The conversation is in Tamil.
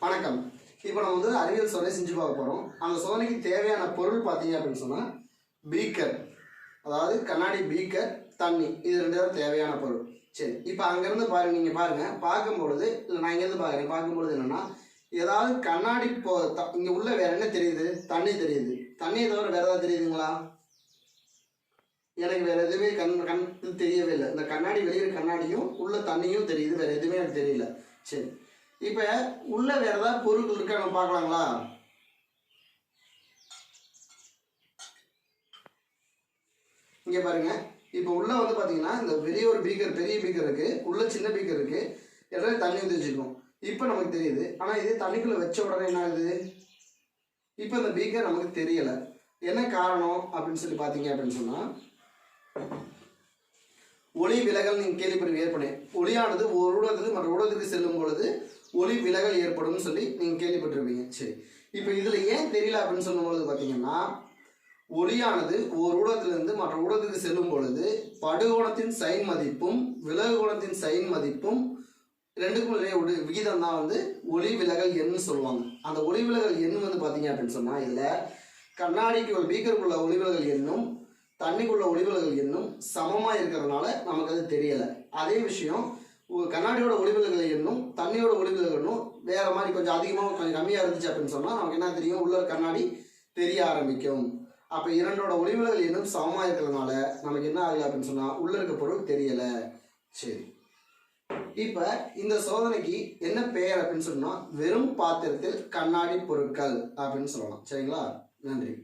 வணக்கம். இப்போ நம்ம வந்து அறிவியல் சோதனை செஞ்சு பார்க்க போகிறோம். அந்த சோதனைக்கு தேவையான பொருள் பார்த்தீங்க அப்படின்னு சொன்னால் பீக்கர், அதாவது கண்ணாடி பீக்கர், தண்ணி, இது ரெண்டு தான் தேவையான பொருள். சரி, இப்போ அங்கேருந்து பாருங்க, நீங்கள் பாருங்கள், பார்க்கும்பொழுது இல்லை நான் இங்கேருந்து பார்க்குறேன், பார்க்கும்பொழுது என்னென்னா ஏதாவது கண்ணாடி இங்கே உள்ள வேற என்ன தெரியுது? தண்ணி தெரியுது. தண்ணியை தவிர வேறு ஏதாவது தெரியுதுங்களா? எனக்கு வேறு எதுவுமே கண் தெரியவே இல்லை. இந்த கண்ணாடி வெளியே கண்ணாடியும் உள்ள தண்ணியும் தெரியுது, வேறு எதுவுமே எனக்கு தெரியல. சரி, இப்போ உள்ள வேற ஏதாவது பொருட்கள் இருக்கா நம்ம பார்க்கலாங்களா? இங்கே பாருங்க, இப்போ உள்ள வந்து பார்த்தீங்கன்னா இந்த வெளியே ஒரு பீக்கர், பெரிய பீக்கர் இருக்கு, உள்ள சின்ன பீக்கர் இருக்கு, எல்லாம் தண்ணி வந்து வச்சுருக்கோம். இப்போ நமக்கு தெரியுது. ஆனால் இது தண்ணிக்குள்ள வச்ச உடனே என்ன ஆகுது? இப்போ இந்த பீக்கர் நமக்கு தெரியலை. என்ன காரணம் அப்படின்னு சொல்லி பார்த்தீங்க அப்படின்னு சொன்னால் ஒளி விலகல். நீங்கள் கேள்விப்பட்டு ஏற்படும். ஒளியானது ஒரு ஊடகத்துக்கு மற்ற ஊடகத்துக்கு செல்லும் பொழுது ஒளி விலகல் ஏற்படும் சொல்லி நீங்கள் கேள்விப்பட்டிருப்பீங்க. சரி, இப்போ இதில் ஏன் தெரியல அப்படின்னு சொல்லும்பொழுது பார்த்தீங்கன்னா ஒளியானது ஒரு ஊடகத்திலிருந்து மற்ற ஊடகத்துக்கு செல்லும் பொழுது படுகோணத்தின் சைன் மதிப்பும் விலகு கோணத்தின் சைன் மதிப்பும் ரெண்டுக்கும் நிறைய விகிதம் தான் வந்து ஒளி விலகல் எண்ணு சொல்லுவாங்க. அந்த ஒளி விலகல் எண்ணு வந்து பார்த்தீங்க அப்படின்னு சொன்னால் இதில் கண்ணாடிக்கு ஒரு பீக்கருக்குள்ள ஒளி விலகல் எண்ணும் தண்ணிக்குள்ள ஒளிவிலகல் எண்ணும் சமமாக இருக்கிறதுனால நமக்கு அது தெரியலை. அதே விஷயம் கண்ணாடியோட ஒளிவிலகல் எண்ணும் தண்ணியோட ஒளிவிலகல் எண்ணும் வேறு மாதிரி கொஞ்சம் அதிகமாக கொஞ்சம் கம்மியாக இருந்துச்சு அப்படின்னு சொன்னால் நமக்கு என்ன தெரியும்? உள்ள கண்ணாடி தெரிய ஆரம்பிக்கும். அப்போ இரண்டோட ஒளிவிலகல் எண்ணும் சமமாக இருக்கிறதுனால நமக்கு என்ன ஆகலை அப்படின்னு சொன்னால் உள்ள இருக்க பொருள் தெரியலை. சரி, இப்போ இந்த சோதனைக்கு என்ன பெயர் அப்படின்னு சொன்னால் வெறும் பாத்திரத்தில் கண்ணாடி பொருட்கள் அப்படின்னு சொல்லலாம். சரிங்களா? நன்றி.